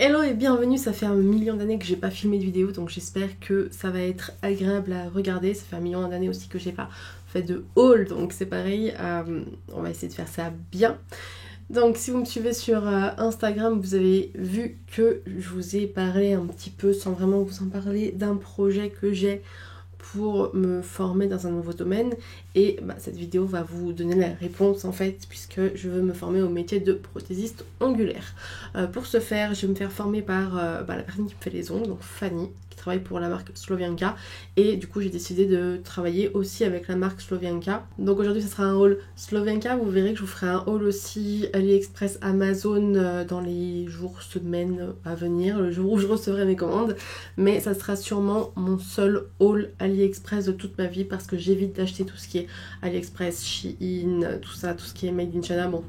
Hello et bienvenue, ça fait 1 million d'années que j'ai pas filmé de vidéo, donc j'espère que ça va être agréable à regarder. Ça fait 1 million d'années aussi que j'ai pas fait de haul, donc c'est pareil, on va essayer de faire ça bien. Donc si vous me suivez sur Instagram, vous avez vu que je vous ai parlé un petit peu, sans vraiment vous en parler, d'un projet que j'ai pour me former dans un nouveau domaine, et cette vidéo va vous donner la réponse en fait, puisque je veux me former au métier de prothésiste ongulaire. Pour ce faire, je vais me faire former par la personne qui me fait les ongles, donc Fanny, qui travaille pour la marque Slovianka, et du coup j'ai décidé de travailler aussi avec la marque Slovianka. Donc aujourd'hui ça sera un haul Slovianka, vous verrez que je vous ferai un haul aussi AliExpress, Amazon dans les jours, semaines à venir, le jour où je recevrai mes commandes, mais ça sera sûrement mon seul haul AliExpress de toute ma vie, parce que j'évite d'acheter tout ce qui est AliExpress, Shein, tout ça, tout ce qui est Made in China. Bon,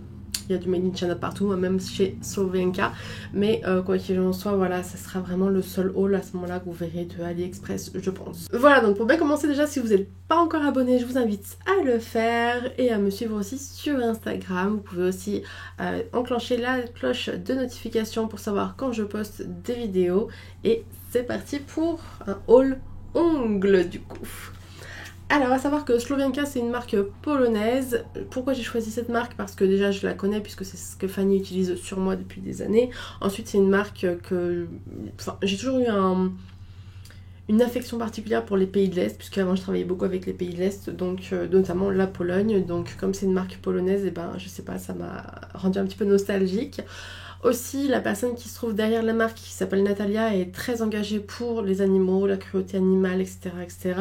il y a du Made in China partout, même chez Slovianka, mais quoi qu'il en soit, voilà, ça sera vraiment le seul haul à ce moment-là que vous verrez de AliExpress, je pense. Voilà, donc pour bien commencer, déjà, si vous n'êtes pas encore abonné, je vous invite à le faire et à me suivre aussi sur Instagram. Vous pouvez aussi enclencher la cloche de notification pour savoir quand je poste des vidéos, et c'est parti pour un haul ongles du coup. Alors, à savoir que Slovianka, c'est une marque polonaise. Pourquoi j'ai choisi cette marque? Parce que déjà, je la connais, puisque c'est ce que Fanny utilise sur moi depuis des années. Ensuite, c'est une marque que... Enfin, j'ai toujours eu une affection particulière pour les pays de l'Est, puisque avant je travaillais beaucoup avec les pays de l'Est, donc notamment la Pologne. Donc, comme c'est une marque polonaise, et je sais pas, ça m'a rendu un petit peu nostalgique. Aussi, la personne qui se trouve derrière la marque, qui s'appelle Natalia, est très engagée pour les animaux, la cruauté animale, etc. etc.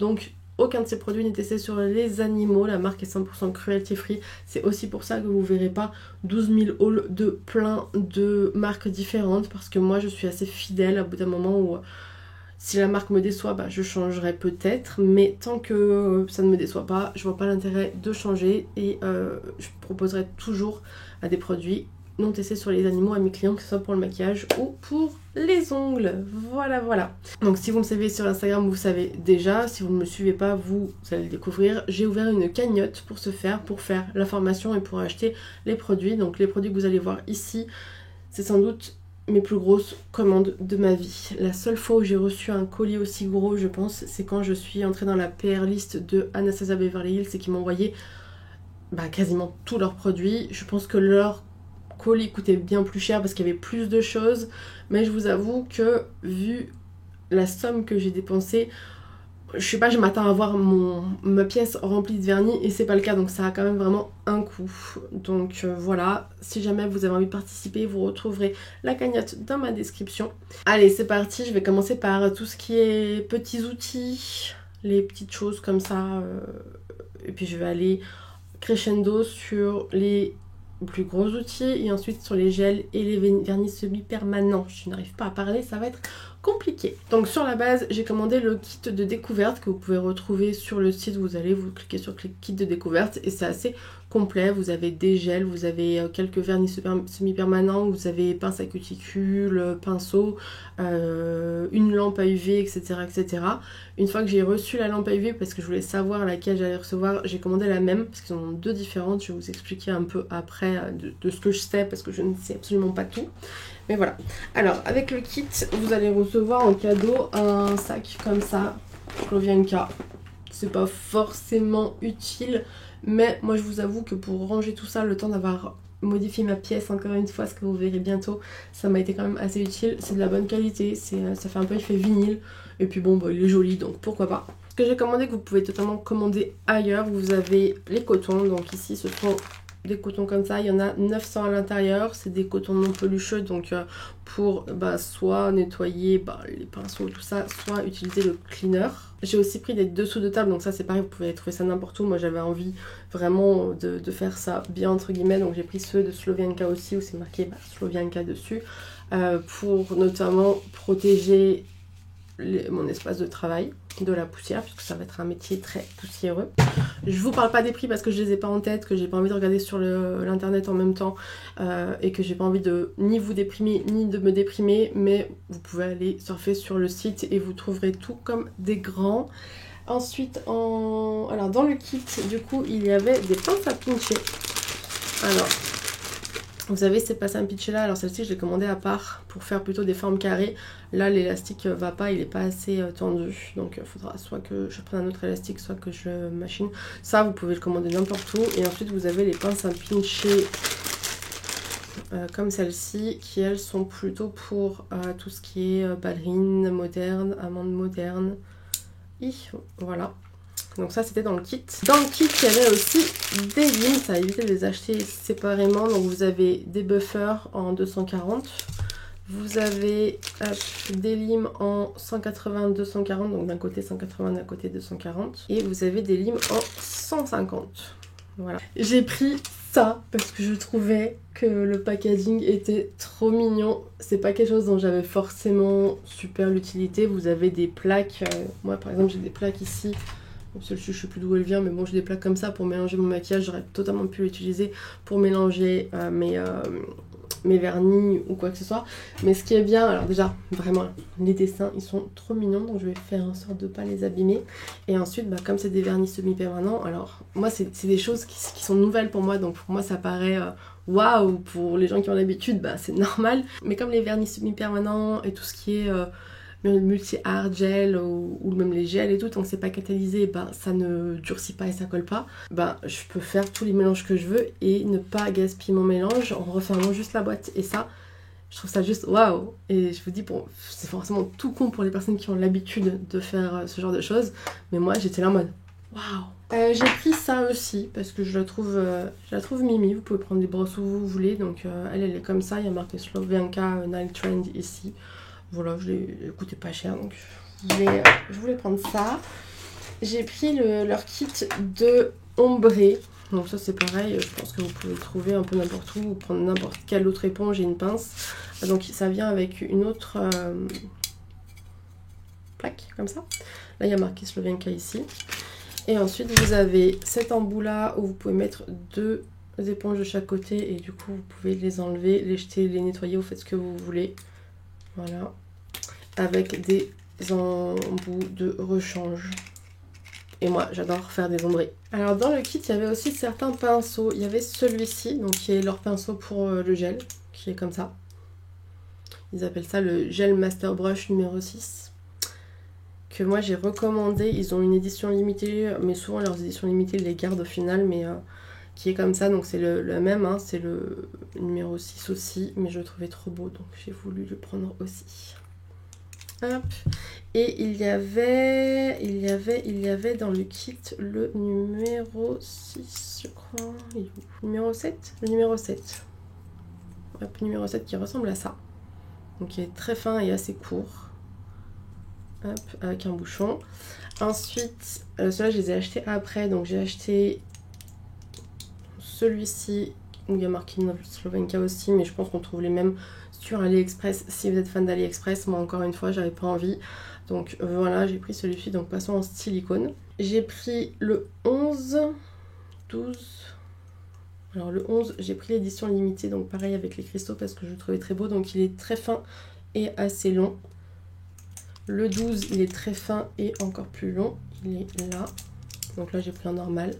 Donc, aucun de ces produits n'est testé sur les animaux. La marque est 100% cruelty free. C'est aussi pour ça que vous verrez pas 12 000 hauls de plein de marques différentes, parce que moi, je suis assez fidèle à bout d'un moment où... Si la marque me déçoit, je changerai peut-être, mais tant que ça ne me déçoit pas, je vois pas l'intérêt de changer, et je proposerai toujours des produits non testés sur les animaux à mes clients, que ce soit pour le maquillage ou pour les ongles. Voilà. Donc si vous me suivez sur Instagram, vous savez déjà. Si vous ne me suivez pas, vous allez le découvrir. J'ai ouvert une cagnotte pour faire la formation et pour acheter les produits. Donc les produits que vous allez voir ici, c'est sans doute mes plus grosses commandes de ma vie. La seule fois où j'ai reçu un colis aussi gros, je pense, c'est quand je suis entrée dans la PR list de Anastasia Beverly Hills, et qui m'ont envoyé quasiment tous leurs produits. Je pense que leur colis coûtait bien plus cher parce qu'il y avait plus de choses, mais je vous avoue que vu la somme que j'ai dépensée, je sais pas, je m'attends à voir ma pièce remplie de vernis, et c'est pas le cas, donc ça a quand même vraiment un coût. Donc voilà, si jamais vous avez envie de participer, vous retrouverez la cagnotte dans ma description. Allez, c'est parti, je vais commencer par tout ce qui est petits outils, les petites choses comme ça, et puis je vais aller crescendo sur les plus gros outils, et ensuite sur les gels et les vernis semi-permanents. Je n'arrive pas à parler, ça va être compliqué. Donc sur la base, j'ai commandé le kit de découverte que vous pouvez retrouver sur le site. Vous cliquez sur kit de découverte, et c'est assez complet. Vous avez des gels, vous avez quelques vernis semi-permanents, vous avez pince à cuticule, pinceau, une lampe à UV, etc., etc. Une fois que j'ai reçu la lampe à UV, parce que je voulais savoir laquelle j'allais recevoir, j'ai commandé la même, parce qu'ils en ont deux différentes. Je vais vous expliquer un peu après de ce que je sais, parce que je ne sais absolument pas tout. Mais voilà. Alors, avec le kit, vous allez recevoir en cadeau un sac comme ça, Slovianka. C'est pas forcément utile, mais moi je vous avoue que pour ranger tout ça, le temps d'avoir modifié ma pièce, encore une fois, ce que vous verrez bientôt, ça m'a été quand même assez utile. C'est de la bonne qualité, ça fait un peu effet vinyle, et puis bon, il est joli, donc pourquoi pas. Ce que j'ai commandé, que vous pouvez totalement commander ailleurs, vous avez les cotons. Donc ici, ce sont des cotons comme ça, il y en a 900 à l'intérieur. C'est des cotons non pelucheux, donc pour soit nettoyer les pinceaux, tout ça, soit utiliser le cleaner. J'ai aussi pris des dessous de table, donc ça c'est pareil, vous pouvez trouver ça n'importe où. Moi j'avais envie vraiment de faire ça bien entre guillemets, donc j'ai pris ceux de Slovianka aussi, où c'est marqué Slovianka dessus, pour notamment protéger mon espace de travail de la poussière, puisque ça va être un métier très poussiéreux. Je vous parle pas des prix parce que je les ai pas en tête, que j'ai pas envie de regarder sur l'internet en même temps, et que j'ai pas envie de ni vous déprimer ni de me déprimer, mais vous pouvez aller surfer sur le site et vous trouverez tout comme des grands. Ensuite, alors dans le kit, du coup, il y avait des pinces à pincher. Alors, Vous avez ces passes à pitcher là, alors celle-ci je l'ai commandée à part pour faire plutôt des formes carrées. Là l'élastique va pas, il est pas assez tendu, donc il faudra soit que je prenne un autre élastique, soit que je le machine. Ça vous pouvez le commander n'importe où. Et ensuite vous avez les pinces à pincher comme celle-ci, qui elles sont plutôt pour tout ce qui est ballerine moderne, amande moderne. Et voilà. Donc ça c'était dans le kit. Dans le kit il y avait aussi des limes, ça a évité de les acheter séparément. Donc vous avez des buffers en 240. Vous avez des limes en 180-240, donc d'un côté 180, d'un côté 240. Et vous avez des limes en 150. Voilà. J'ai pris ça parce que je trouvais que le packaging était trop mignon. C'est pas quelque chose dont j'avais forcément super l'utilité. Vous avez des plaques, moi par exemple j'ai des plaques ici. Celle-ci je sais plus d'où elle vient, mais bon j'ai des plaques comme ça pour mélanger mon maquillage. J'aurais totalement pu l'utiliser pour mélanger mes vernis ou quoi que ce soit. Mais ce qui est bien, alors déjà vraiment les dessins ils sont trop mignons, donc je vais faire en sorte de pas les abîmer. Et ensuite comme c'est des vernis semi-permanents, alors moi c'est des choses qui sont nouvelles pour moi, donc pour moi ça paraît waouh. Pour les gens qui ont l'habitude c'est normal, mais comme les vernis semi-permanents et tout ce qui est multi-art gel ou même les gels et tout, tant que c'est pas catalysé, ça ne durcit pas et ça colle pas. Je peux faire tous les mélanges que je veux et ne pas gaspiller mon mélange en refermant juste la boîte. Et ça, je trouve ça juste waouh. Et je vous dis, bon, c'est forcément tout con pour les personnes qui ont l'habitude de faire ce genre de choses, mais moi j'étais là en mode waouh. J'ai pris ça aussi parce que je la trouve mimi. Vous pouvez prendre des brosses où vous voulez, donc elle est comme ça. Il y a marqué Slovenka Nail Trend ici. Voilà, elle coûtait pas cher, donc je voulais prendre ça. J'ai pris leur kit de ombré. Donc ça c'est pareil, je pense que vous pouvez le trouver un peu n'importe où, ou prendre n'importe quelle autre éponge et une pince. Donc ça vient avec une autre plaque, comme ça. Là il y a marqué Slovenka ici. Et ensuite vous avez cet embout là où vous pouvez mettre deux éponges de chaque côté. Et du coup vous pouvez les enlever, les jeter, les nettoyer, vous faites ce que vous voulez. Voilà. Avec des embouts de rechange. Et moi j'adore faire des ombrés. Alors dans le kit il y avait aussi certains pinceaux. Il y avait celui-ci, donc qui est leur pinceau pour le gel, qui est comme ça. Ils appellent ça le Gel Master Brush numéro 6. Que moi j'ai recommandé. Ils ont une édition limitée, mais souvent leurs éditions limitées ils les gardent au final, mais qui est comme ça. Donc c'est le même, hein, c'est le numéro 6 aussi. Mais je le trouvais trop beau, donc j'ai voulu le prendre aussi. Hop. Et il y avait dans le kit le numéro 6, je crois. Numéro 7 ? Le numéro 7. Hop, numéro 7 qui ressemble à ça. Donc il est très fin et assez court. Hop, avec un bouchon. Ensuite, ceux-là je les ai achetés après. Donc j'ai acheté celui-ci où il y a marqué Slovenka aussi, mais je pense qu'on trouve les mêmes sur AliExpress si vous êtes fan d'AliExpress. Moi encore une fois j'avais pas envie, donc voilà, j'ai pris celui-ci. Donc passons en silicone. J'ai pris le 11, 12. Alors le 11 j'ai pris l'édition limitée, donc pareil avec les cristaux parce que je le trouvais très beau. Donc il est très fin et assez long. Le 12 il est très fin et encore plus long, il est là. Donc là j'ai pris un normal.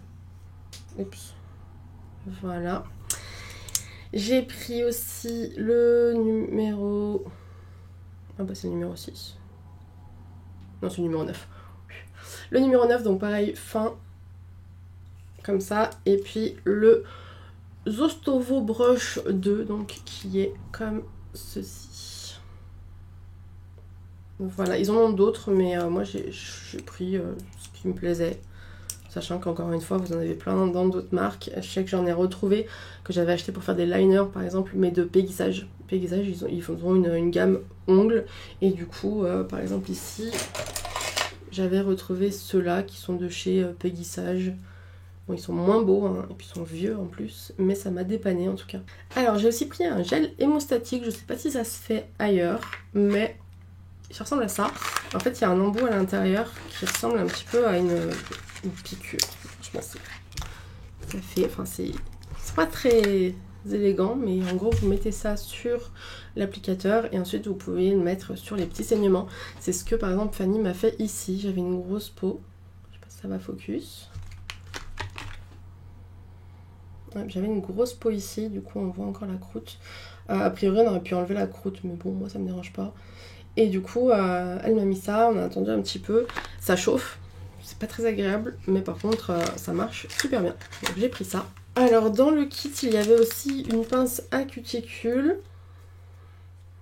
Oups. Voilà. J'ai pris aussi le numéro... Ah c'est le numéro 6. Non, c'est le numéro 9. Le numéro 9, donc pareil, fin. Comme ça. Et puis le Zostovo Brush 2, donc qui est comme ceci. Donc, voilà, ils en ont d'autres, mais moi j'ai pris ce qui me plaisait. Sachant qu'encore une fois, vous en avez plein dans d'autres marques. Je sais que j'en ai retrouvé, que j'avais acheté pour faire des liners par exemple, mais de Péguisage. Péguisage, ils font une gamme ongles. Et du coup, par exemple ici, j'avais retrouvé ceux-là qui sont de chez Péguisage. Bon, ils sont moins beaux, hein, et puis ils sont vieux en plus, mais ça m'a dépanné en tout cas. Alors, j'ai aussi pris un gel hémostatique. Je sais pas si ça se fait ailleurs, mais ça ressemble à ça. En fait, il y a un embout à l'intérieur qui ressemble un petit peu à une piqûre. Franchement, ça fait... Enfin, c'est pas très élégant, mais en gros, vous mettez ça sur l'applicateur et ensuite, vous pouvez le mettre sur les petits saignements. C'est ce que, par exemple, Fanny m'a fait ici. J'avais une grosse peau. Je sais pas si ça va focus. Ouais, j'avais une grosse peau ici, du coup on voit encore la croûte. A priori on aurait pu enlever la croûte, mais bon moi ça me dérange pas. Et du coup elle m'a mis ça, on a attendu un petit peu, ça chauffe, c'est pas très agréable, mais par contre ça marche super bien. Donc j'ai pris ça. Alors dans le kit il y avait aussi une pince à cuticule.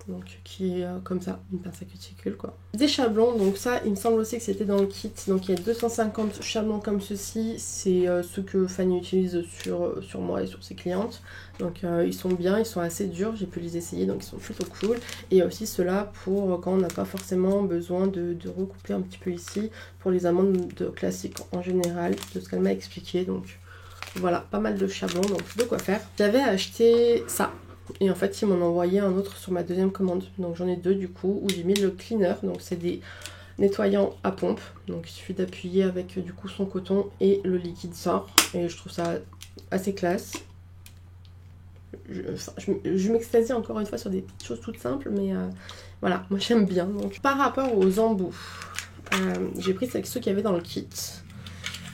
Donc qui est comme ça, une pince à cuticule quoi. Des chablons, donc ça il me semble aussi que c'était dans le kit. Donc il y a 250 chablons comme ceci, c'est ceux que Fanny utilise sur moi et sur ses clientes. Donc ils sont bien, ils sont assez durs, j'ai pu les essayer donc ils sont plutôt cool. Et il y a aussi ceux-là pour quand on n'a pas forcément besoin de recouper un petit peu ici pour les amandes classiques en général, de ce qu'elle m'a expliqué. Donc voilà, pas mal de chablons, donc de quoi faire. J'avais acheté ça. Et en fait, ils m'en ont envoyé un autre sur ma deuxième commande. Donc j'en ai deux du coup, où j'ai mis le cleaner. Donc c'est des nettoyants à pompe. Donc il suffit d'appuyer avec du coup son coton et le liquide sort. Et je trouve ça assez classe. Je m'extasie encore une fois sur des petites choses toutes simples. Mais voilà, moi j'aime bien. Donc par rapport aux embouts, j'ai pris ceux qu'il y avait dans le kit.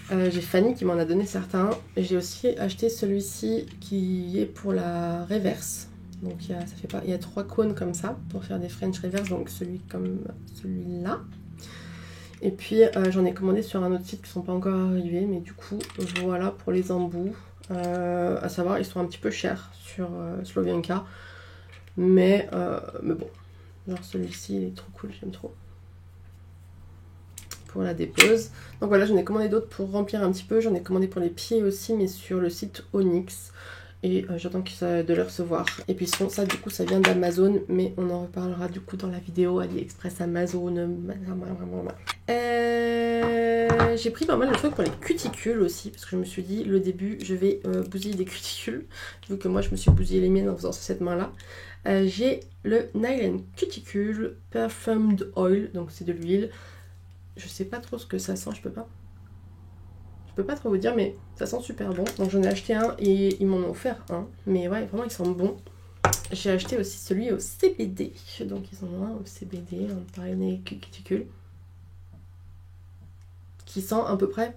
J'ai Fanny qui m'en a donné certains. J'ai aussi acheté celui-ci qui est pour la reverse. Donc il y a 3 cônes comme ça pour faire des French reverse. Donc celui comme celui-là. Et puis j'en ai commandé sur un autre site qui ne sont pas encore arrivés. Mais du coup voilà pour les embouts. À savoir ils sont un petit peu chers sur Slovenka. Mais bon. Genre celui-ci il est trop cool, j'aime trop. Pour la dépose. Donc voilà, j'en ai commandé d'autres pour remplir un petit peu. J'en ai commandé pour les pieds aussi, mais sur le site Onyx. Et j'attends de les recevoir. Et puis ça, du coup, ça vient d'Amazon, mais on en reparlera du coup dans la vidéo AliExpress, Amazon. J'ai pris pas mal de trucs pour les cuticules aussi, parce que je me suis dit, le début, je vais bousiller des cuticules, vu que moi, je me suis bousillé les miennes en faisant cette main-là. J'ai le Nail & Cuticule Perfumed Oil, donc c'est de l'huile. Je sais pas trop ce que ça sent, je peux pas trop vous dire, mais ça sent super bon. Donc j'en ai acheté un et ils m'en ont offert un. Mais ouais, vraiment, ils sentent bon. J'ai acheté aussi celui au CBD. Donc ils en ont un au CBD, pareil cuticule. Qui sent à peu près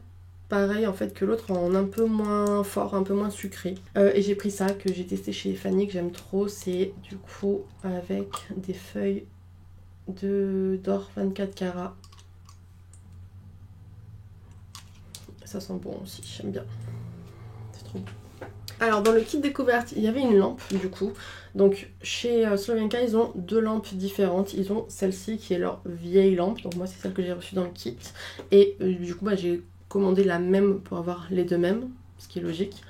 pareil en fait que l'autre, en un peu moins fort, un peu moins sucré. Et j'ai pris ça que j'ai testé chez Fanny, que j'aime trop. C'est du coup avec des feuilles d'or 24 carats. Ça sent bon aussi, j'aime bien. C'est trop bon. Alors dans le kit découverte, il y avait une lampe du coup. Donc chez Slovenka, ils ont 2 lampes différentes. Ils ont celle-ci qui est leur vieille lampe. Donc moi c'est celle que j'ai reçue dans le kit. Et du coup j'ai commandé la même pour avoir les deux mêmes, ce qui est logique.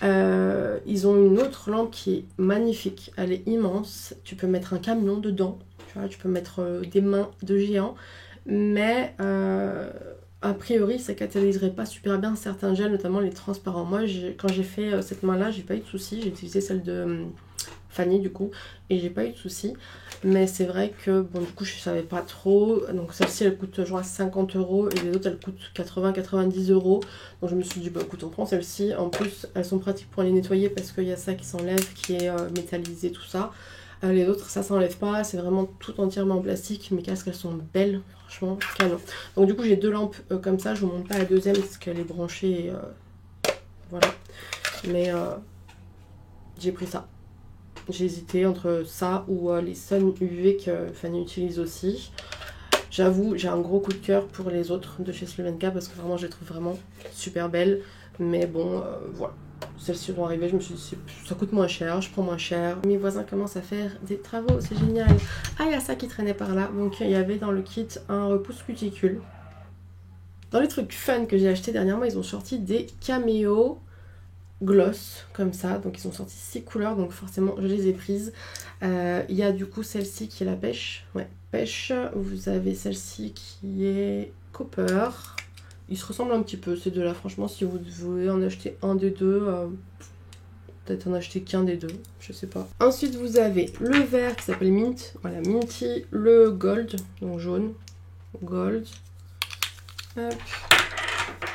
Ils ont une autre lampe qui est magnifique. Elle est immense. Tu peux mettre un camion dedans. Tu vois, tu peux mettre des mains de géant. Mais a priori ça catalyserait pas super bien certains gels, notamment les transparents. Moi quand j'ai fait cette main là, j'ai pas eu de soucis. J'ai utilisé celle de Fanny du coup et j'ai pas eu de soucis. Mais c'est vrai que bon du coup je savais pas trop. Donc celle-ci elle coûte genre 50 € et les autres elles coûtent 80-90 €. Donc je me suis dit bah écoute on prend celle-ci. En plus elles sont pratiques pour les nettoyer parce qu'il y a ça qui s'enlève, qui est métallisé tout ça. Les autres ça s'enlève pas, c'est vraiment tout entièrement en plastique. Mes casques elles sont belles, franchement canon. Donc du coup j'ai 2 lampes comme ça, je vous montre pas la deuxième parce qu'elle est branchée et voilà. Mais j'ai pris ça. J'ai hésité entre ça ou les Sun UV que Fanny utilise aussi. J'avoue j'ai un gros coup de cœur pour les autres de chez Slovenka parce que vraiment je les trouve vraiment super belles. Mais bon voilà. Celles-ci vont arriver, je me suis dit ça coûte moins cher, je prends moins cher. Mes voisins commencent à faire des travaux, c'est génial. Ah il y a ça qui traînait par là. Donc il y avait dans le kit un repousse cuticule. Dans les trucs fun que j'ai acheté dernièrement, ils ont sorti des caméos gloss comme ça. Donc ils ont sorti 6 couleurs, donc forcément je les ai prises. Il y a du coup celle-ci qui est la pêche. Ouais, pêche. Vous avez celle-ci qui est copper. Ils se ressemblent un petit peu ces deux là, franchement si vous voulez en acheter un des deux, peut-être en acheter qu'un des deux, je sais pas. Ensuite vous avez le vert qui s'appelle Mint, voilà Minty, le gold, donc jaune, gold, hop.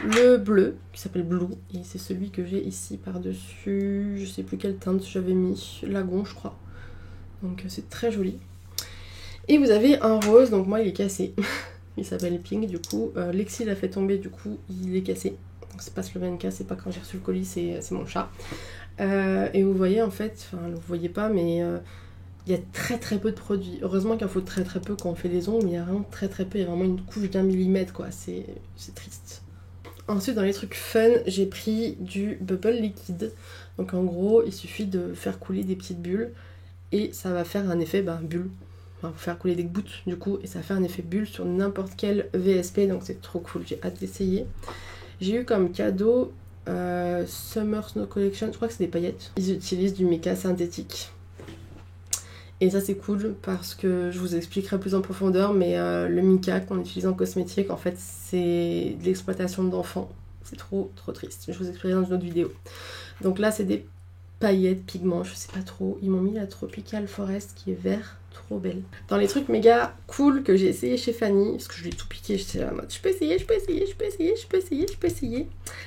Le bleu qui s'appelle Blue, et c'est celui que j'ai ici par dessus, je sais plus quelle teinte j'avais mis, lagon je crois, donc c'est très joli. Et vous avez un rose, donc moi il est cassé. Il s'appelle Pink du coup. Lexi l'a fait tomber du coup il est cassé. C'est pas Slovenka, c'est pas quand j'ai reçu le colis, c'est mon chat. Et vous voyez en fait, enfin vous voyez pas, mais il y a très très peu de produits. Heureusement qu'il en faut très très peu quand on fait les ongles, mais il y a vraiment très très peu, il y a vraiment une couche d'1 millimètre quoi, c'est triste. Ensuite dans les trucs fun, j'ai pris du bubble liquide. Donc en gros, il suffit de faire couler des petites bulles et ça va faire un effet bulle. Enfin, faire couler des gouttes du coup et ça fait un effet bulle sur n'importe quel VSP, donc c'est trop cool, j'ai hâte d'essayer. J'ai eu comme cadeau Summer Snow Collection, je crois que c'est des paillettes. Ils utilisent du mica synthétique. Et ça c'est cool parce que je vous expliquerai plus en profondeur, mais le mica qu'on utilise en cosmétique, en fait c'est de l'exploitation d'enfants. C'est trop triste, je vous expliquerai dans une autre vidéo. Donc là c'est des paillettes, pigments, je sais pas trop. Ils m'ont mis la Tropical Forest qui est vert, trop belle. Dans les trucs méga cool que j'ai essayé chez Fanny, parce que je l'ai tout piqué, j'étais là en mode je peux essayer,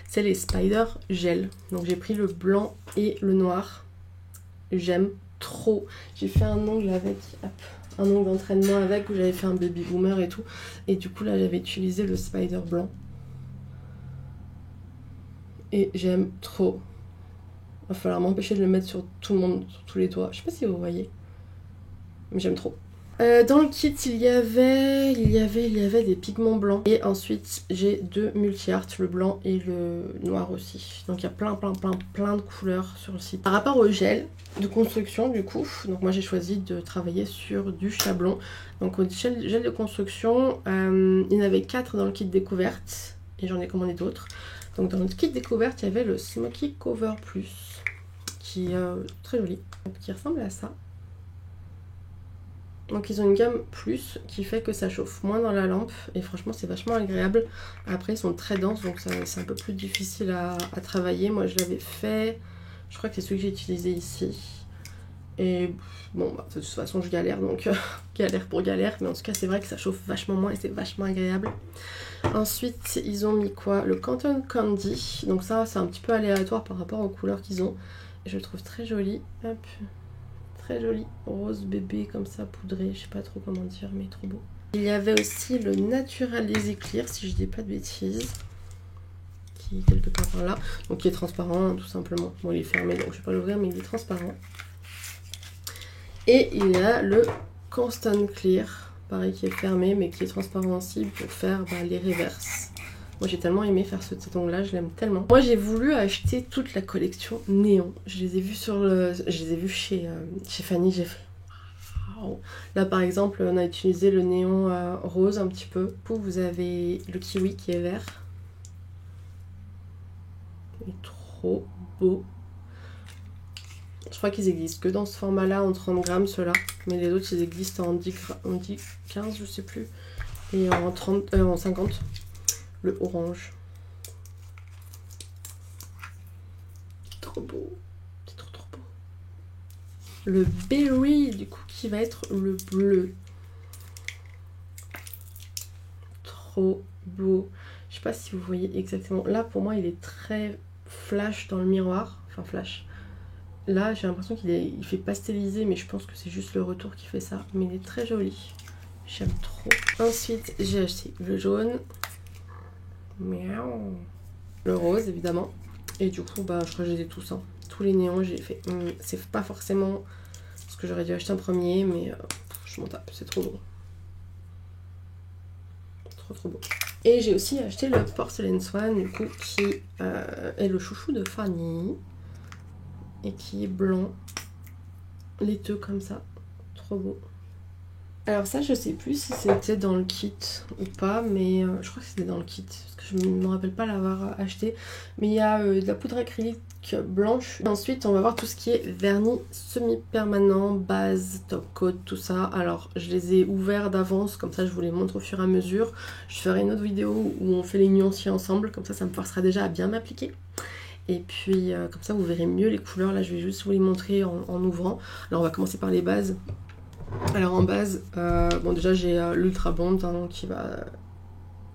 c'est les Spider Gel. Donc j'ai pris le blanc et le noir. J'aime trop. J'ai fait un ongle avec, un ongle d'entraînement avec, où j'avais fait un baby boomer et tout. Et du coup là j'avais utilisé le Spider blanc. Et j'aime trop. Va falloir m'empêcher de le mettre sur tout le monde, sur tous les doigts. Je sais pas si vous voyez. Mais j'aime trop. Dans le kit, il y avait des pigments blancs. Et ensuite, j'ai 2 multi-art, le blanc et le noir aussi. Donc il y a plein de couleurs sur le site. Par rapport au gel de construction, du coup, donc moi j'ai choisi de travailler sur du Chablon. Donc au gel de construction, il y en avait 4 dans le kit découverte. Et j'en ai commandé d'autres. Donc dans notre kit découverte, il y avait le Smoky Cover Plus, qui est très joli, qui ressemble à ça. Donc ils ont une gamme plus qui fait que ça chauffe moins dans la lampe et franchement c'est vachement agréable. Après ils sont très denses donc c'est un peu plus difficile à travailler. Moi je l'avais fait, je crois que c'est celui que j'ai utilisé ici. Et bon de toute façon je galère donc galère pour galère, mais en tout cas c'est vrai que ça chauffe vachement moins et c'est vachement agréable. Ensuite ils ont mis quoi? Le Cotton Candy, donc ça c'est un petit peu aléatoire par rapport aux couleurs qu'ils ont. Et je le trouve très joli, hop. Très joli, rose bébé comme ça, poudré, je sais pas trop comment dire, mais trop beau. Il y avait aussi le Natural Easy Clear, si je dis pas de bêtises, qui est quelque part par là, donc qui est transparent tout simplement. Bon il est fermé donc je vais pas l'ouvrir mais il est transparent. Et il y a le Constant Clear, pareil qui est fermé mais qui est transparent aussi pour faire les reverses. Moi j'ai tellement aimé faire cet ongle là, je l'aime tellement. Moi j'ai voulu acheter toute la collection néon. Je les ai vus chez Fanny, j'ai fait wow. Là par exemple on a utilisé le néon rose un petit peu. Vous avez le kiwi qui est vert. Il est trop beau. Je crois qu'ils existent que dans ce format là en 30 grammes ceux-là. Mais les autres ils existent en 15 je sais plus. Et en 50. Le orange. Trop beau. C'est trop beau. Le berry du coup qui va être le bleu. Trop beau. Je sais pas si vous voyez exactement. Là pour moi il est très flash dans le miroir. Enfin flash. Là j'ai l'impression qu'il fait pastelisé mais je pense que c'est juste le retour qui fait ça. Mais il est très joli. J'aime trop. Ensuite j'ai acheté le jaune. Miaou. Le rose évidemment. Et du coup je crois que je les ai tous. Hein. Tous les néons j'ai fait. C'est pas forcément ce que j'aurais dû acheter en premier, mais je m'en tape, c'est trop beau. Trop beau. Et j'ai aussi acheté le Porcelain Swan du coup qui est le chouchou de Fanny. Et qui est blanc. Laiteux comme ça. Trop beau. Alors ça je sais plus si c'était dans le kit ou pas, mais je crois que c'était dans le kit parce que je ne me rappelle pas l'avoir acheté. Mais il y a de la poudre acrylique blanche. Et ensuite on va voir tout ce qui est vernis semi-permanent, base, top coat, tout ça. Alors je les ai ouverts d'avance, comme ça je vous les montre au fur et à mesure. Je ferai une autre vidéo où on fait les nuanciers ensemble, comme ça me forcera déjà à bien m'appliquer. Et puis comme ça vous verrez mieux les couleurs. Là je vais juste vous les montrer en ouvrant. Alors on va commencer par les bases. Alors en base, bon déjà j'ai l'Ultra Blonde hein, qui va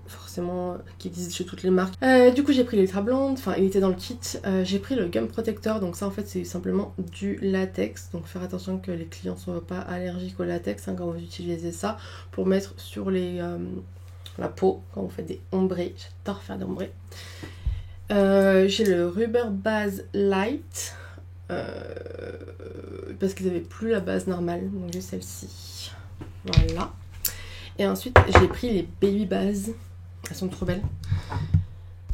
forcément, qui existe chez toutes les marques. Du coup j'ai pris l'Ultra Blonde, enfin il était dans le kit. J'ai pris le Gum Protector, donc ça en fait c'est simplement du latex. Donc faire attention que les clients ne soient pas allergiques au latex hein, quand vous utilisez ça. Pour mettre sur la peau quand vous faites des ombrés, j'adore faire des ombrés. J'ai le Rubber Base Light. Parce qu'ils n'avaient plus la base normale. Donc j'ai celle-ci. Voilà. Et ensuite j'ai pris les Baby Bases. Elles sont trop belles.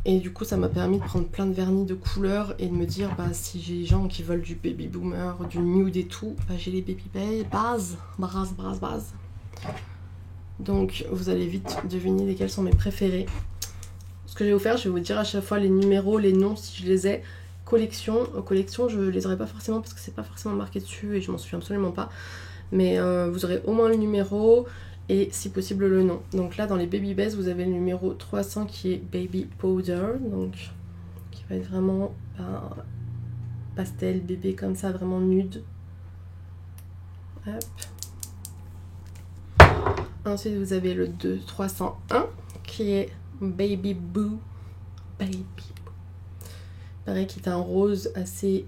Et du coup ça m'a permis de prendre plein de vernis de couleurs et de me dire bah si j'ai des gens qui veulent du baby boomer, du nude et tout, bah j'ai les baby bases. Donc vous allez vite deviner lesquels sont mes préférés. Ce que je vais vous faire, je vais vous dire à chaque fois les numéros, les noms si je les ai. Collection, je les aurai pas forcément parce que c'est pas forcément marqué dessus et je m'en souviens absolument pas. Mais vous aurez au moins le numéro et si possible le nom. Donc là dans les Baby Bases vous avez le numéro 300 qui est Baby Powder, donc qui va être vraiment pastel, bébé comme ça, vraiment nude. Hop. Ensuite vous avez le 301 qui est Baby Boo. Baby Boo. Pareil qui est un rose assez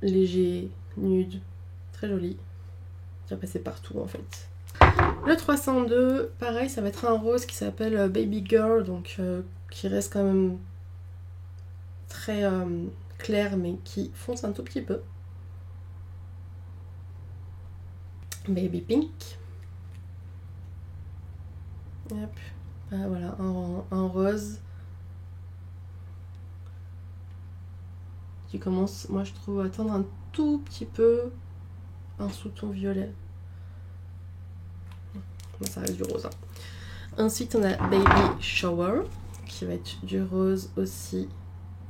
léger, nude, très joli. Qui va passer partout en fait. Le 302, pareil, ça va être un rose qui s'appelle Baby Girl, donc qui reste quand même très clair, mais qui fonce un tout petit peu. Baby Pink. Hop. Ah, voilà, un rose qui commence, moi je trouve, à tendre un tout petit peu un sous-ton violet. Ça reste du rose. Hein. Ensuite, on a Baby Shower, qui va être du rose aussi.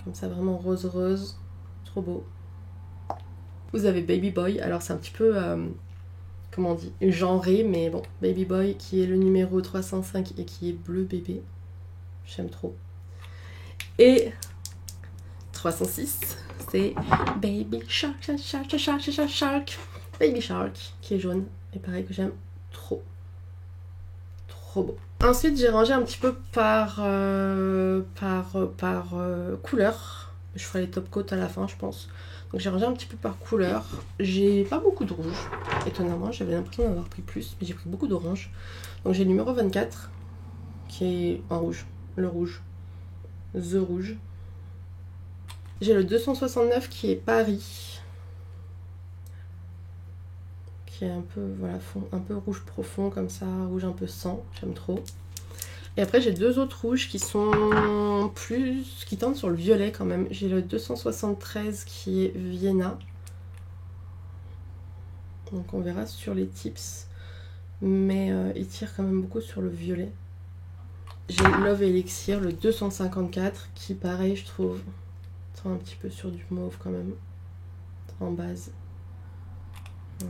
Comme ça, vraiment rose-rose. Trop beau. Vous avez Baby Boy. Alors, c'est un petit peu, comment on dit, genré, mais bon. Baby Boy, qui est le numéro 305 et qui est bleu bébé. J'aime trop. Et 306, c'est Baby Shark, Shark. Baby Shark, qui est jaune. Et pareil que j'aime trop. Trop beau. Ensuite j'ai rangé un petit peu par couleur. Je ferai les top coats à la fin je pense. Donc j'ai rangé un petit peu par couleur. J'ai pas beaucoup de rouge. Étonnamment j'avais l'impression d'avoir pris plus. Mais j'ai pris beaucoup d'orange. Donc j'ai le numéro 24 qui est en rouge. Le rouge. The rouge. J'ai le 269 qui est Paris. Qui est un peu, voilà, un peu rouge profond comme ça, rouge un peu sang, j'aime trop. Et après j'ai deux autres rouges qui sont qui tendent sur le violet quand même. J'ai le 273 qui est Vienna. Donc on verra sur les tips. Mais il tire quand même beaucoup sur le violet. J'ai Love Elixir, le 254, qui pareil je trouve tend un petit peu sur du mauve quand même. En base.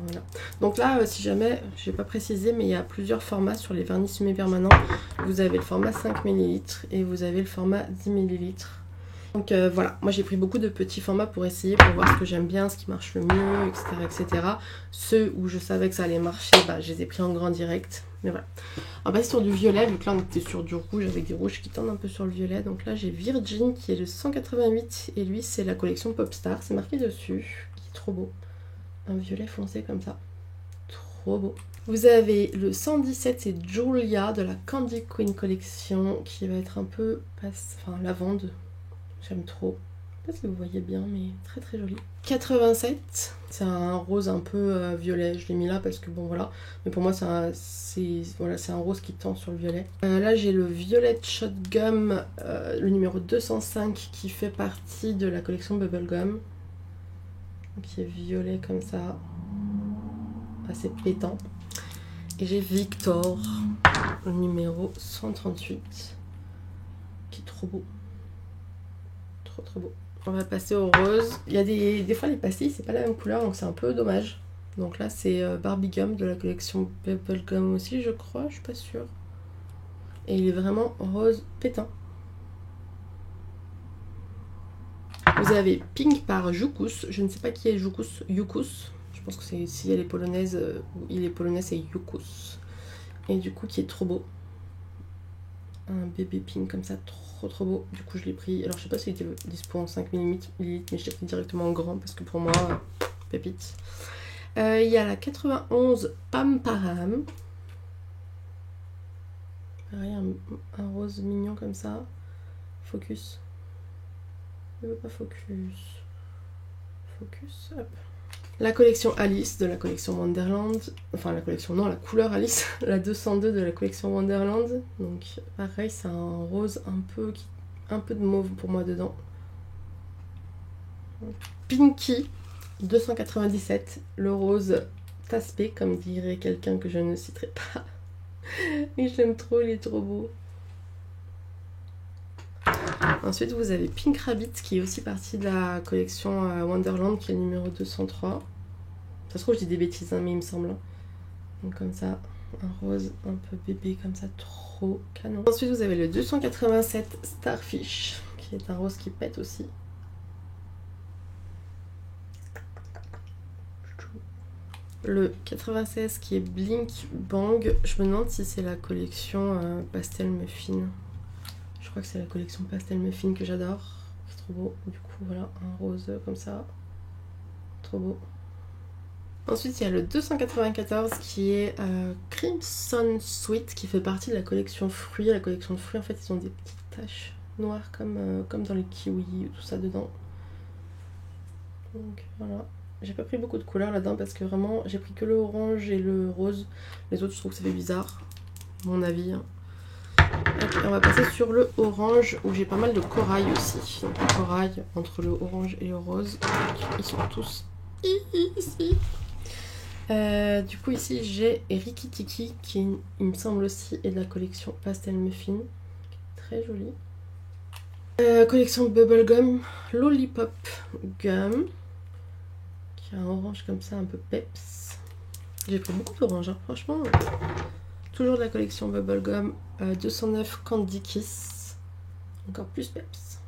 Voilà. Donc là, si jamais, je n'ai pas précisé, mais il y a plusieurs formats sur les vernis semi-permanents. Vous avez le format 5 ml et vous avez le format 10 ml. Donc voilà, moi j'ai pris beaucoup de petits formats pour essayer, pour voir ce que j'aime bien, ce qui marche le mieux, etc. Ceux où je savais que ça allait marcher, bah, je les ai pris en grand direct. Mais voilà. On va passer sur du violet, vu que là on était sur du rouge avec des rouges qui tendent un peu sur le violet. Donc là j'ai Virgin qui est le 188 et lui c'est la collection Popstar, c'est marqué dessus, qui est trop beau. Un violet foncé comme ça. Trop beau. Vous avez le 117, c'est Julia de la Candy Queen Collection qui va être un peu lavande. J'aime trop. Je sais pas si vous voyez bien, mais très très joli. 87, c'est un rose un peu violet. Je l'ai mis là parce que bon voilà. Mais pour moi c'est un rose qui tend sur le violet. Là j'ai le Violet Shot Gum, le numéro 205 qui fait partie de la collection Bubblegum. Qui est violet comme ça, assez pétant. Et j'ai Victor, le numéro 138, qui est trop beau. Trop trop beau. On va passer au rose. Il y a des fois les pastilles, c'est pas la même couleur, donc c'est un peu dommage. Donc là c'est Barbie Gum de la collection Bubblegum aussi, je crois, je suis pas sûre. Et il est vraiment rose pétant. Vous avez Pink par Youkus. Je ne sais pas qui est Youkus. Je pense que c'est si elle est polonaise ou il est polonais, c'est Youkus. Et du coup, qui est trop beau. Un bébé pink comme ça, trop trop beau. Du coup, je l'ai pris. Alors, je sais pas s'il était dispo en 5 ml, mais je l'ai pris directement en grand parce que pour moi, pépite. Il y a la 91 Pam Param. Pareil, un rose mignon comme ça. Focus. Ne veut pas focus. Focus, hop. La collection Alice de la collection Wonderland. Enfin, la collection, non, la couleur Alice. La 202 de la collection Wonderland. Donc, pareil, c'est un rose un peu de mauve pour moi dedans. Pinky 297. Le rose taspé, comme dirait quelqu'un que je ne citerai pas. Mais je l'aime trop, il est trop beau. Ensuite, vous avez Pink Rabbit qui est aussi partie de la collection Wonderland qui est le numéro 203. Ça se trouve, je dis des bêtises, hein, mais il me semble. Donc, comme ça, un rose un peu bébé, comme ça, trop canon. Ensuite, vous avez le 287 Starfish qui est un rose qui pète aussi. Le 96 qui est Blink Bang. Je me demande si c'est la collection Pastel Muffin. Je crois que c'est la collection Pastel Muffin que j'adore. C'est trop beau. Du coup, voilà, un rose comme ça. Trop beau. Ensuite, il y a le 294 qui est Crimson Sweet qui fait partie de la collection fruits. La collection de fruits, en fait, ils ont des petites taches noires comme dans les kiwis, tout ça dedans. Donc voilà. J'ai pas pris beaucoup de couleurs là-dedans parce que vraiment, j'ai pris que le orange et le rose. Les autres, je trouve que ça fait bizarre, mon avis. Hein. Et on va passer sur le orange où j'ai pas mal de corail aussi. Donc le corail entre le orange et le rose. Ils sont tous ici. Du coup ici j'ai Rikki Tikki qui il me semble aussi est de la collection Pastel Muffin. Très jolie. Collection Bubblegum Lollipop Gum. Qui a un orange comme ça un peu peps. J'ai pris beaucoup d'orange hein, franchement. Toujours de la collection Bubblegum 209 Candy Kiss. Encore plus peps.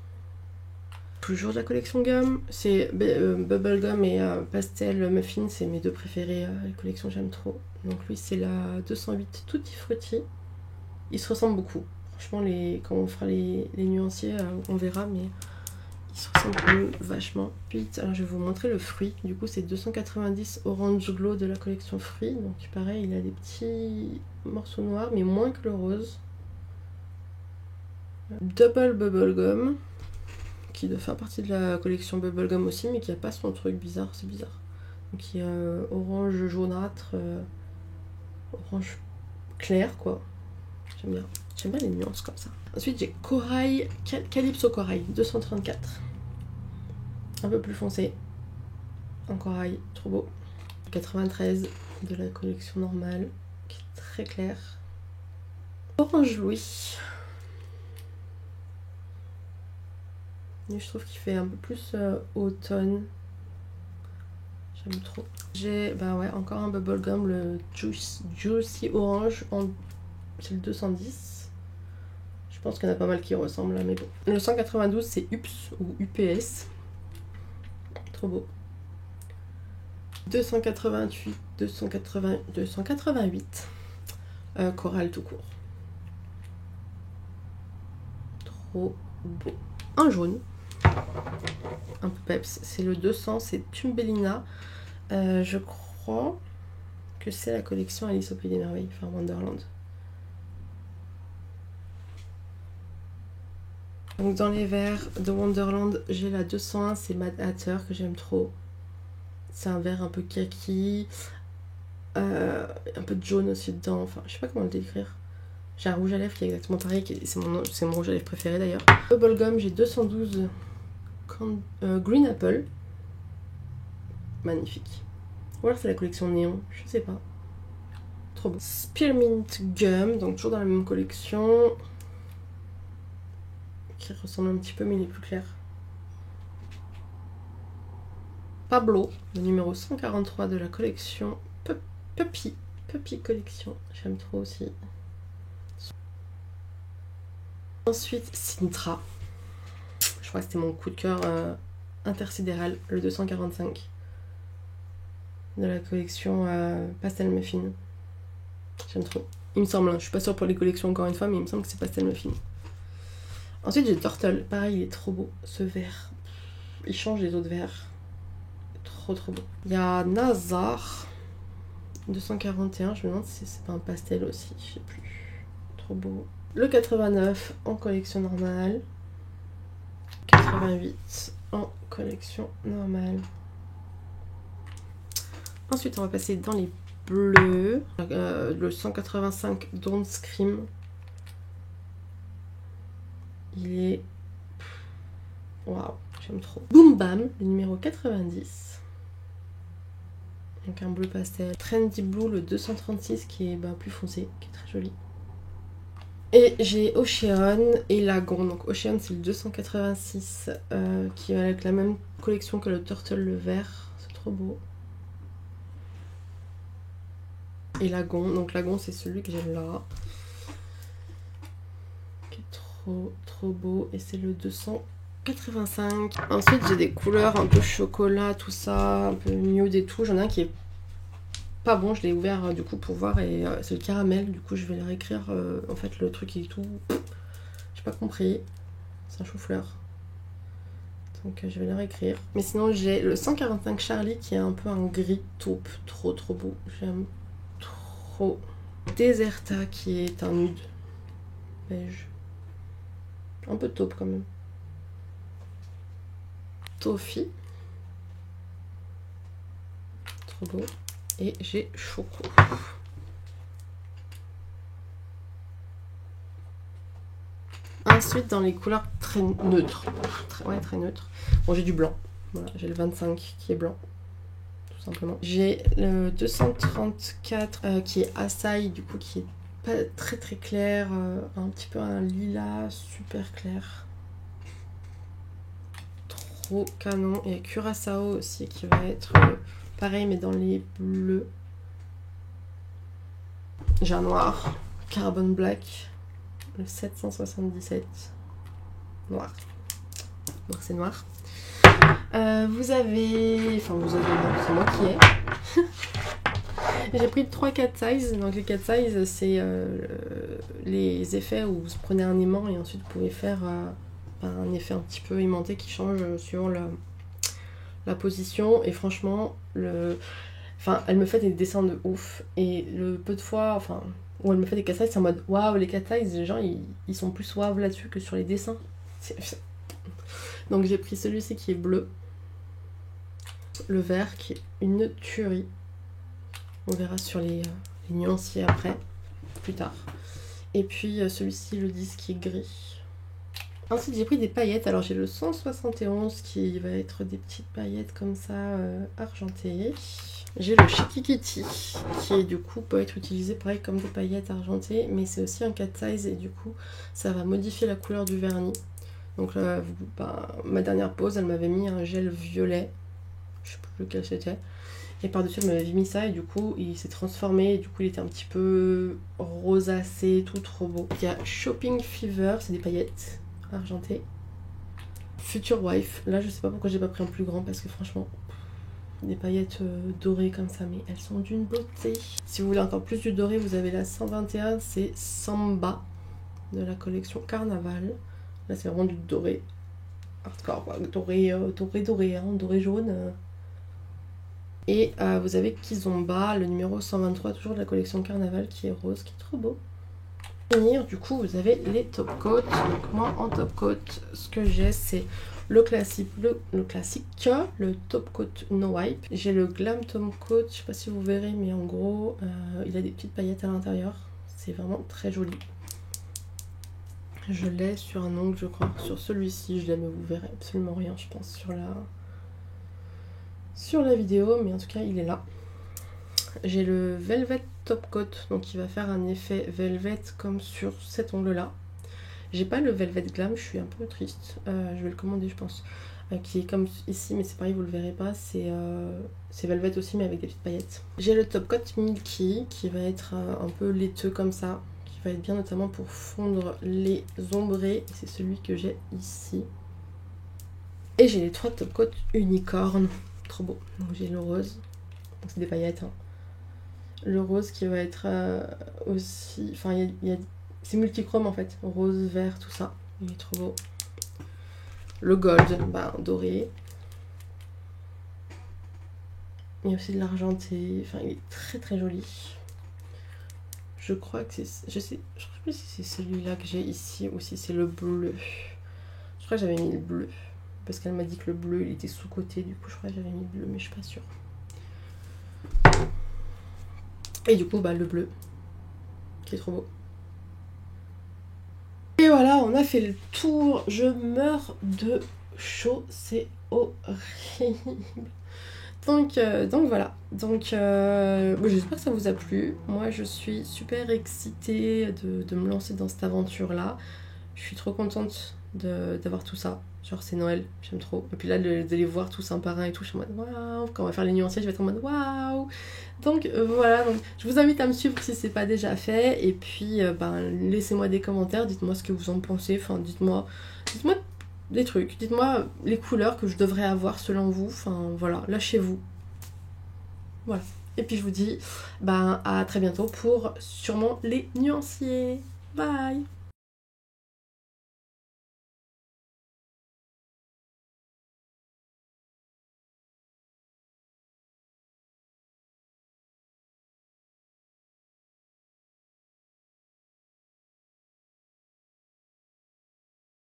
Toujours de la collection Gum. C'est Bubblegum et Pastel Muffin, c'est mes deux préférés. Les collections j'aime trop. Donc lui c'est la 208 Tutti Frutti. Ils se ressemblent beaucoup. Franchement quand on fera les nuanciers on verra mais ils se ressemblent quand même vachement. Puis alors je vais vous montrer le fruit. Du coup c'est 290 Orange Glow de la collection fruits. Donc pareil il a des petits morceaux noirs mais moins que le rose. Double Bubblegum qui doit faire partie de la collection Bubblegum aussi mais qui a pas son truc bizarre, c'est bizarre. Donc il y a orange jaunâtre, orange clair quoi. J'aime bien les nuances comme ça. Ensuite j'ai Corail, Calypso Corail 234. Un peu plus foncé. En corail, trop beau. 93 de la collection normale qui est très clair. Orange Louis. Et je trouve qu'il fait un peu plus automne. J'aime trop. J'ai encore un bubblegum, le Juicy Orange. C'est le 210. Je pense qu'il y en a pas mal qui ressemblent là, mais bon. Le 192 c'est UPS ou UPS. Trop beau. 288. Coral tout court. Trop beau. Un jaune. Un peu peps. C'est le 200, c'est Thumbelina. Je crois que c'est la collection Alice au Pays des Merveilles, enfin Wonderland. Donc dans les verres de Wonderland, j'ai la 201, c'est Mad Hatter que j'aime trop. C'est un verre un peu kaki, un peu de jaune aussi dedans, enfin je sais pas comment le décrire. J'ai un rouge à lèvres qui est exactement pareil, c'est mon rouge à lèvres préféré d'ailleurs. Bubblegum, j'ai 212 Green Apple. Magnifique. Ou alors c'est la collection Néon, je sais pas. Trop beau. Spearmint Gum, donc toujours dans la même collection. Qui ressemble un petit peu mais il est plus clair. Pablo, le numéro 143 de la collection Puppy Collection, j'aime trop aussi. Ensuite Sintra, je crois que c'était mon coup de cœur intersidéral, le 245 de la collection Pastel Muffin. J'aime trop. Il me semble, hein, je suis pas sûre pour les collections encore une fois, mais il me semble que c'est Pastel Muffin. Ensuite j'ai Turtle, pareil il est trop beau ce vert, il change les autres verts, trop beau. Il y a Nazar 241, je me demande si c'est pas un pastel aussi, je sais plus, trop beau. Le 89 en collection normale, 88 en collection normale. Ensuite, on va passer dans les bleus. Le 185 Don't Scream. Il est... Waouh, j'aime trop. Boom Bam, le numéro 90. Donc un bleu pastel. Trendy Blue, le 236, qui est plus foncé, qui est très joli. Et j'ai Ocean et Lagon. Donc Ocean, c'est le 286, qui est avec la même collection que le Turtle, le vert. C'est trop beau. Et Lagon, donc Lagon, c'est celui que j'ai là. Qui est trop beau. Et c'est le 285. Ensuite, j'ai des couleurs un peu chocolat, tout ça, un peu nude et tout. J'en ai un qui est pas bon, je l'ai ouvert du coup pour voir et c'est le caramel. Du coup, je vais le réécrire. En fait, le truc est tout. J'ai pas compris. C'est un chou-fleur. Donc, je vais le réécrire. Mais sinon, j'ai le 145 Charlie qui est un peu un gris taupe. Trop beau. J'aime trop. Deserta qui est un nude beige. Un peu taupe quand même. Toffee. Trop beau. Et j'ai Choco. Ensuite, dans les couleurs très neutres. Très neutres. Bon, j'ai du blanc. Voilà, j'ai le 25 qui est blanc. Tout simplement. J'ai le 234 qui est Açaï, du coup, qui est pas très clair. Un petit peu un lilas super clair. Trop canon. Et Curaçao aussi qui va être pareil, mais dans les bleus. J'ai un noir. Carbon Black. Le 777. Noir. Donc c'est noir. Vous avez... Enfin vous avez... Non, c'est moi qui ai. J'ai pris 3-4 sizes. Donc les 4 sizes, c'est les effets où vous prenez un aimant et ensuite vous pouvez faire un effet un petit peu aimanté qui change sur la position. Et franchement, elle me fait des dessins de ouf. Et le peu de fois... où elle me fait des 4 sizes, c'est en mode waouh, les 4 sizes, les gens ils sont plus waouh là-dessus que sur les dessins. Donc j'ai pris celui-ci qui est bleu, le vert qui est une tuerie. On verra sur les nuanciers après, plus tard. Et puis celui-ci, le 10 qui est gris. Ensuite j'ai pris des paillettes, alors j'ai le 171 qui va être des petites paillettes comme ça argentées. J'ai le Shikikiti qui du coup peut être utilisé pareil comme des paillettes argentées, mais c'est aussi un 4 size et du coup ça va modifier la couleur du vernis. Donc là, ma dernière pose, elle m'avait mis un gel violet, je sais plus lequel c'était, et par-dessus elle m'avait mis ça et du coup il s'est transformé et du coup il était un petit peu rosacé, tout trop beau. Il y a Shopping Fever, c'est des paillettes argentées. Future Wife, là je sais pas pourquoi j'ai pas pris un plus grand parce que franchement... des paillettes dorées comme ça, mais elles sont d'une beauté. Si vous voulez encore plus du doré, vous avez la 121, c'est Samba de la collection Carnaval. Là c'est vraiment du doré hardcore, quoi. Doré, doré jaune. Et vous avez Kizomba, le numéro 123, toujours de la collection Carnaval, qui est rose, qui est trop beau. Du coup vous avez les top coats. Donc moi en top coat, ce que j'ai c'est le classique, le top coat no wipe. J'ai le glam top coat, je sais pas si vous verrez, mais en gros il a des petites paillettes à l'intérieur. C'est vraiment très joli. Je l'ai sur un ongle je crois. Sur celui-ci je l'ai, mais vous verrez absolument rien je pense sur la vidéo, mais en tout cas il est là. J'ai le Velvet Top Coat, donc il va faire un effet velvet comme sur cet ongle là. J'ai pas le Velvet Glam, je suis un peu triste, je vais le commander je pense. Qui est comme ici, mais c'est pareil, vous le verrez pas, c'est velvet aussi mais avec des petites paillettes. J'ai le Top Coat Milky qui va être un peu laiteux comme ça, qui va être bien notamment pour fondre les ombrés, c'est celui que j'ai ici. Et j'ai les 3 Top Coat Unicorn, trop beau. Donc j'ai le rose, donc c'est des paillettes, hein. Le rose qui va être aussi... Enfin, c'est multichrome en fait. Rose, vert, tout ça. Il est trop beau. Le gold, doré. Il y a aussi de l'argenté. Enfin, il est très joli. Je crois que c'est... Je sais plus si c'est celui-là que j'ai ici ou si c'est le bleu. Je crois que j'avais mis le bleu. parce qu'elle m'a dit que le bleu il était sous-côté, du coup je crois que j'avais mis le bleu mais je suis pas sûre. Et du coup bah le bleu qui est trop beau. Et voilà, on a fait le tour. Je meurs de chaud, c'est horrible. Donc voilà. Donc j'espère que ça vous a plu. Moi je suis super excitée de me lancer dans cette aventure là. Je suis trop contente d'avoir tout ça. Genre c'est Noël, j'aime trop. Et puis là de les voir tous un par un et tout, je suis en mode waouh. Quand on va faire les nuanciers, je vais être en mode waouh. Donc voilà, donc je vous invite à me suivre si c'est pas déjà fait. Et puis laissez-moi des commentaires, dites-moi ce que vous en pensez. Enfin dites-moi des trucs, dites-moi les couleurs que je devrais avoir selon vous. Enfin voilà, lâchez-vous. Voilà. Et puis je vous dis à très bientôt pour sûrement les nuanciers. Bye.